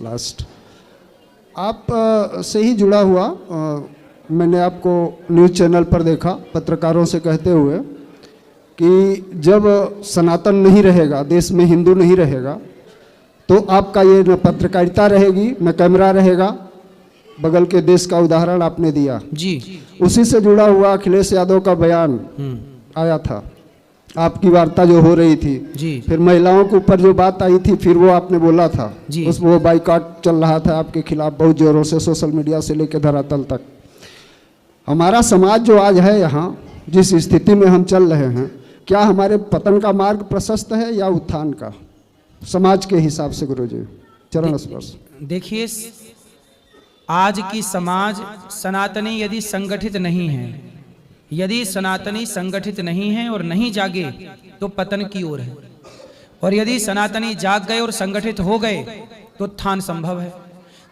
Last आप से ही जुड़ा हुआ मैंने आपको न्यूज़ चैनल पर देखा पत्रकारों से कहते हुए कि जब सनातन नहीं रहेगा, देश में हिंदू नहीं रहेगा, तो आपका ये न पत्रकारिता रहेगी न कैमरा रहेगा। बगल के देश का उदाहरण आपने दिया जी। उसी से जुड़ा हुआ अखिलेश यादव का बयान आया था, आपकी वार्ता जो हो रही थी जी। फिर महिलाओं के ऊपर जो बात आई थी, फिर वो आपने बोला था जी। उस वो बाइकआउट चल रहा था आपके खिलाफ बहुत जोरों से, सोशल मीडिया से लेकर धरातल तक। हमारा समाज जो आज है, यहाँ जिस स्थिति में हम चल रहे हैं, क्या हमारे पतन का मार्ग प्रशस्त है या उत्थान का, समाज के हिसाब से? गुरुजी चरण स्पर्श। देखिए, आज की समाज सनातनी यदि संगठित नहीं है, यदि सनातनी संगठित नहीं है और नहीं जागे तो पतन की ओर है, और यदि सनातनी जाग गए और संगठित हो गए तो उत्थान संभव है।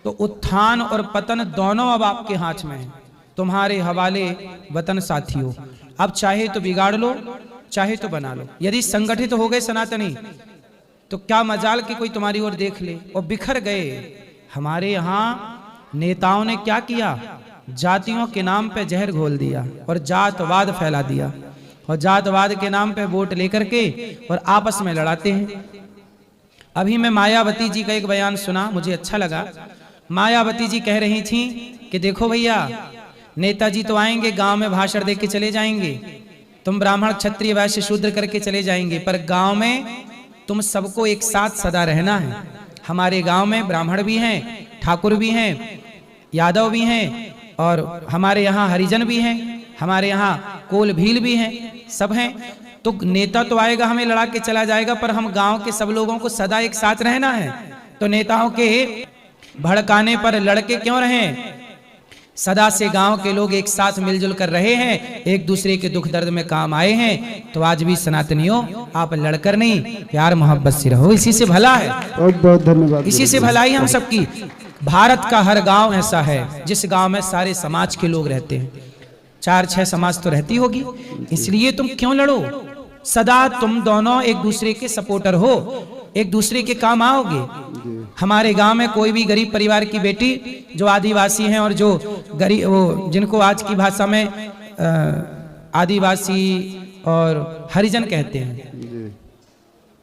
तो उत्थान और पतन दोनों अब आपके हाथ में है, तुम्हारे हवाले वतन साथियों। अब चाहे तो बिगाड़ लो, चाहे तो बना लो। यदि संगठित हो गए सनातनी तो क्या मजाल कि कोई तुम्हारी ओर देख ले, और बिखर गए। हमारे यहाँ नेताओं ने क्या किया, जातियों के नाम पे जहर घोल दिया और जातवाद फैला दिया, और जातवाद के नाम पे वोट लेकर के और आपस में लड़ाते हैं। अभी मैं मायावती जी का एक बयान सुना, मुझे अच्छा लगा। मायावती जी कह रही थी कि देखो भैया, नेताजी तो आएंगे, गांव में भाषण दे के चले जाएंगे, तुम ब्राह्मण क्षत्रिय वैश्य शूद्र करके चले जाएंगे, पर गांव में तुम सबको एक साथ सदा रहना है। हमारे गांव में ब्राह्मण भी हैं, ठाकुर भी हैं, यादव भी हैं, और हमारे यहाँ हरिजन भी हैं, हमारे यहाँ कोल भील भी हैं, सब हैं। तो नेता तो आएगा, हमें लड़ा के चला जाएगा, पर हम गांव के सब लोगों को सदा एक साथ रहना है। तो नेताओं के भड़काने पर लड़के क्यों रहें? सदा से गांव के लोग एक साथ मिलजुल कर रहे हैं, एक दूसरे के दुख दर्द में काम आए हैं। तो आज भी सनातनियों, आप लड़कर नहीं, प्यार मोहब्बत से रहो, इसी से भला है। बहुत बहुत धन्यवाद। इसी से भलाई हम सबकी। भारत का हर गांव ऐसा है जिस गांव में सारे समाज के लोग रहते हैं, 4-6 समाज तो रहती होगी, इसलिए तुम क्यों लड़ो? सदा तुम दोनों एक दूसरे के सपोर्टर हो, एक दूसरे के काम आओगे। हमारे गांव में कोई भी गरीब परिवार की बेटी जो आदिवासी हैं और जो गरीब, वो जिनको आज की भाषा में आदिवासी और हरिजन कहते हैं,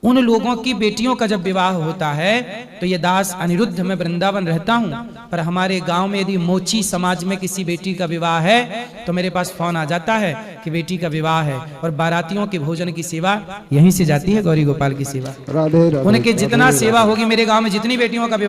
उन लोगों की बेटियों का जब विवाह होता है तो ये दास अनिरुद्ध, मैं वृंदावन रहता हूं, पर हमारे गांव में यदि मोची समाज में किसी बेटी का विवाह है तो मेरे पास फोन आ जाता है कि बेटी का विवाह है, और बारातियों के भोजन की सेवा यहीं से जाती है, गौरी गोपाल की सेवा। राधे राधे। उनके जितना सेवा होगी, मेरे गांव में जितनी बेटियों का